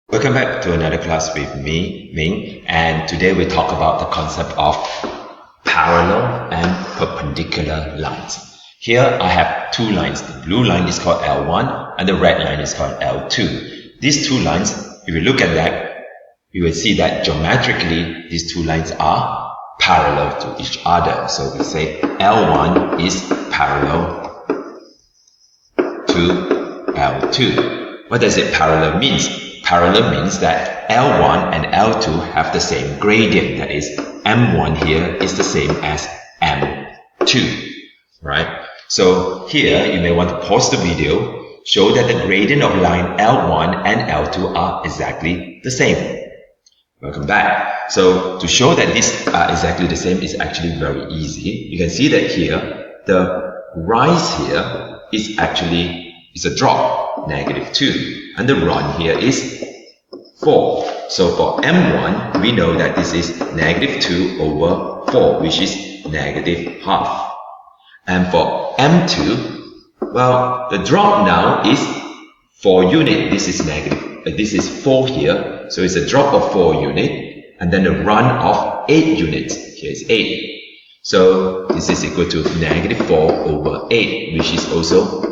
Welcome back to another class with me, Ming, and today we talk about the concept of parallel and perpendicular lines. Here I have two lines. The blue line is called L1 and the red line is called L2. These two lines, if you look at that, you will see that geometrically these two lines are parallel to each other. So we say L1 is parallel to L2. What does it parallel means? Parallel means that L1 and L2 have the same gradient. That is, M1 here is the same as M2, right? So here you may want to pause the video, show that the gradient of line L1 and L2 are exactly the same. Welcome back. So to show that these are exactly the same is actually very easy. You can see that here, the rise here is actually a drop, -2, and the run here is 4. So for M1, we know that this is -2 over 4, which is -half. And for M2, well, the drop now is 4 units. This is 4 here, so it's a drop of 4 units, and then a run of 8 units. Here is 8. So this is equal to -4 over 8, which is also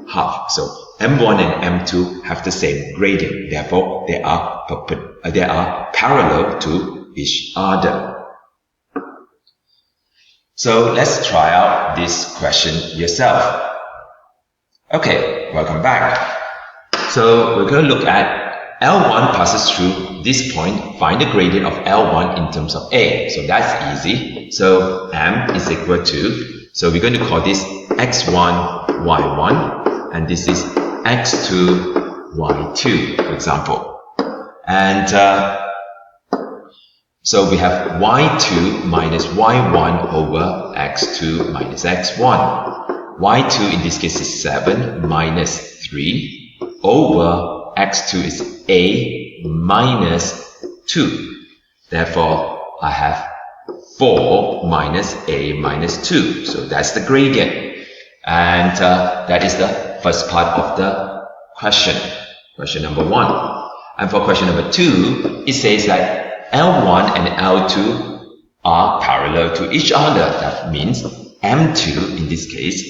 -half. So M1 and M2 have the same gradient. Therefore, they are parallel to each other. So let's try out this question yourself. Okay, welcome back. So we're going to look at L1 passes through this point. Find the gradient of L1 in terms of A. So that's easy. So M is equal to, so we're going to call this X1, Y1, and this is X2, Y2, for example. And so we have Y2 minus Y1 over X2 minus X1. Y2 in this case is 7 minus 3 over X2 is A minus 2. Therefore, I have 4 minus A minus 2. So that's the gradient. And that is the first part of the question. Question number 1. And for question number 2, it says that L1 and L2 are parallel to each other. That means M2 in this case,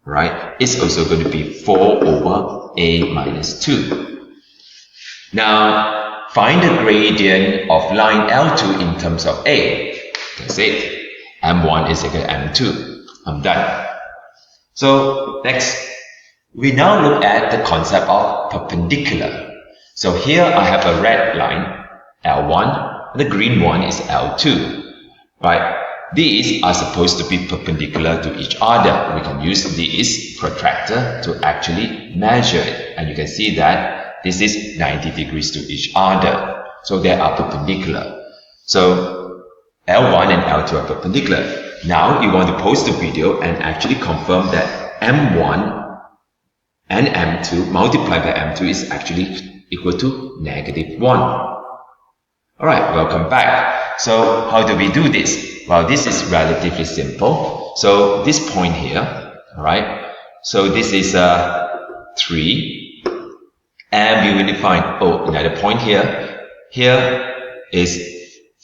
right, is also going to be 4 over A minus 2. Now, find the gradient of line L2 in terms of A. That's it. M1 is equal to M2. I'm done. So next, we now look at the concept of perpendicular. So here I have a red line, L1, and the green one is L2. Right? These are supposed to be perpendicular to each other. We can use this protractor to actually measure it. And you can see that this is 90 degrees to each other. So they are perpendicular. So L1 and L2 are perpendicular. Now you want to pause the video and actually confirm that M1 and M2 multiplied by M2 is actually equal to -1. Alright, welcome back. So how do we do this? Well, this is relatively simple. So this point here, alright, so this is 3, and we will find, another point here. Here is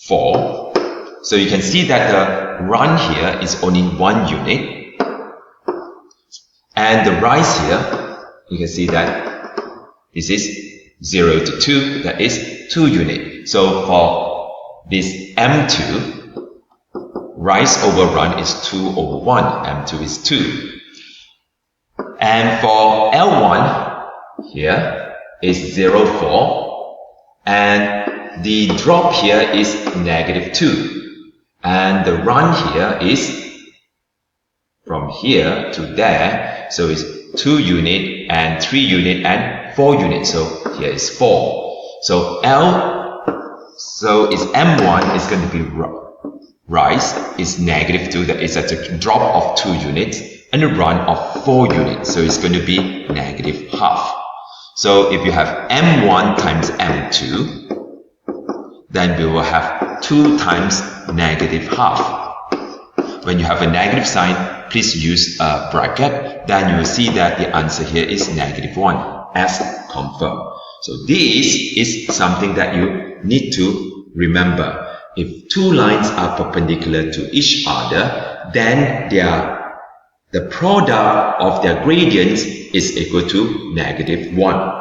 4. So you can see that the run here is only 1 unit. And the rise here, you can see that this is 0 to 2, that is 2 units. So for this M2, rise over run is 2 over 1, M2 is 2. And for L1, here is 0, 4, and the drop here is -2. And the run here is from here to there, so it's 2 unit and 3 unit and 4 units. So here is 4. So is M1 is going to be rise is -2, that is a drop of 2 units and a run of 4 units. So it's going to be -half. So if you have M1 times M2, then we will have 2 times -half. When you have a negative sign, please use a bracket. Then you will see that the answer here is -1, as confirmed. So this is something that you need to remember. If two lines are perpendicular to each other, then the product of their gradients is equal to -1.